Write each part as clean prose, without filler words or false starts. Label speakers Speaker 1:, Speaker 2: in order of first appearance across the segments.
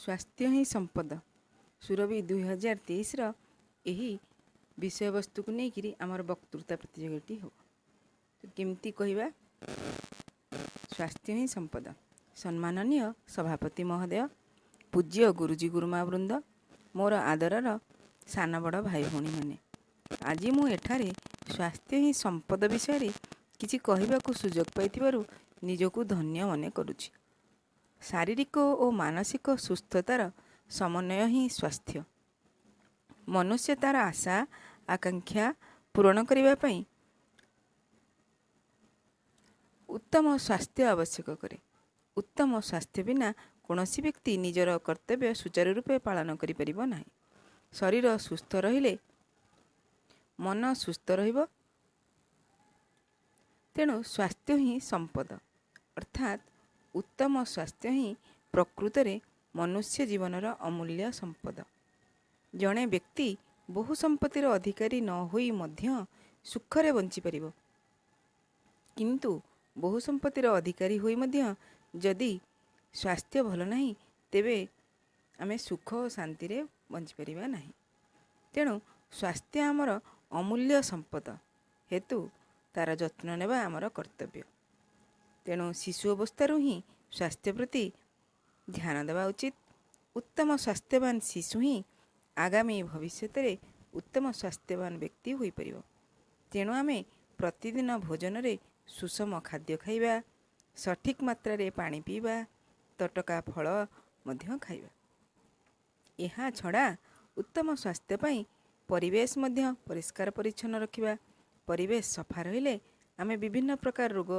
Speaker 1: स्वास्थ्य ही संपद सुरभि 2023 यही विषय वस्तु को लेकर आमर वक्तृता प्रतियोगिता हो। तो केमती कहवा स्वास्थ्य ही संपद। सम्माननीय सभापति महोदय, पूज्य गुरुजी गुरुमा वृंद, मोर आदरर सान बड़ भाई भौणी मैंने, आज मु एठारे स्वास्थ्य ही संपद विषय किछि कहबाकू सुजोग पाइथिबारु निजको धन्य मने करुछि। शारीरिक और मानसिक सुस्थतार समन्वय ही स्वास्थ्य। मनुष्य तार आशा आकांक्षा पूरण करने पई उत्तम स्वास्थ्य आवश्यक करे। उत्तम स्वास्थ्य बिना कौनसी व्यक्ति निजर कर्तव्य सुचारू रूपे पालन करि परिबो नाही। शरीर सुस्थ रहिले मन सुस्थ रहिबो। तेणु स्वास्थ्य ही संपद, अर्थात उत्तम स्वास्थ्य ही प्रकृत रे मनुष्य जीवनर अमूल्य संपद। जड़े व्यक्ति बहु संपत्तिर अधिकारी न होई मध्य सुखरे बंची परिबो, किंतु बहु संपत्तिर अधिकारी होई मध्य जदि स्वास्थ्य भल नहीं तेबे आमे सुख और शांति रे बंची परिबा नहीं। तेणु स्वास्थ्य आमर अमूल्य संपद हेतु तार जत्न नेबा आमर कर्तव्य। तेणु शिशु अवस्थारू ही स्वास्थ्य प्रति ध्यान देवा उचित। उत्तम स्वास्थ्यवान शिशु ही आगामी भविष्य रे उत्तम स्वास्थ्यवान व्यक्ति होई परिबो। तेणु आमे प्रतिदिन भोजन रे सुषम खाद्य खाइबा, सठिक मात्रा रे पानी पीबा, तटका फल मध्य खाइबा। एहा छड़ा उत्तम स्वास्थ्य पई परिवेश मध्य परिष्कार परिच्छन्न रखिबा। परिवेश सफा रहिले आमे विभिन्न प्रकार रोग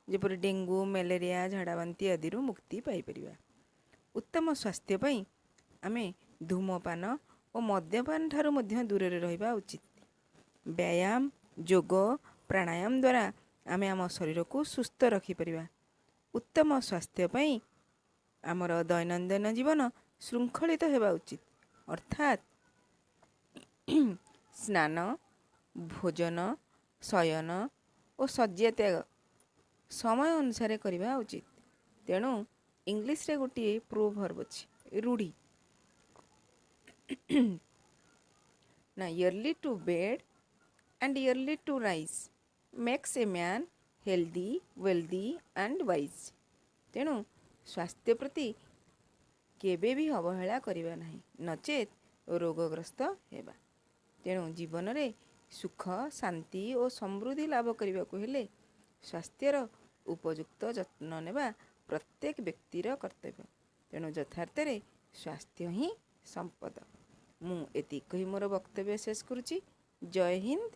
Speaker 1: जेपरि डेंगू, मलेरिया, झाड़ाबांती आदि मुक्ति पाई परिबा। उत्तम स्वास्थ्य पई आमे धूमपान और मद्यपान ठारू मध्य दूर रहिबा उचित। व्यायाम, योग, प्राणायाम द्वारा आमे आम शरीर को सुस्थ रखि परिबा। उत्तम स्वास्थ्य पई आमर दैनंदिन जीवन श्रृंखलित हेबा उचित, अर्थात स्नान, भोजन, शयन और शଯ୍या त्याग समय अनुसार करवा उचित। तेणु इंग्लिश रे गोटे प्रोवर्ब अछि, रूढ़ी ना early to bed and early to rise makes a man healthy, wealthy and wise। तेणु स्वास्थ्य प्रति केबे भी अवहेला करिबा नाही, नचेत रोगग्रस्त हेबा। तेणु जीवन रे सुख, शांति और समृद्धि लाभ करने को हेले स्वास्थ्यर उपयुक्त जत्न नेबा प्रत्येक व्यक्तिर कर्तव्य। तेणु यथार्थ रे स्वास्थ्य ही संपद। मु एति कही मोर वक्तव्य शेष करुछि। जय हिंद,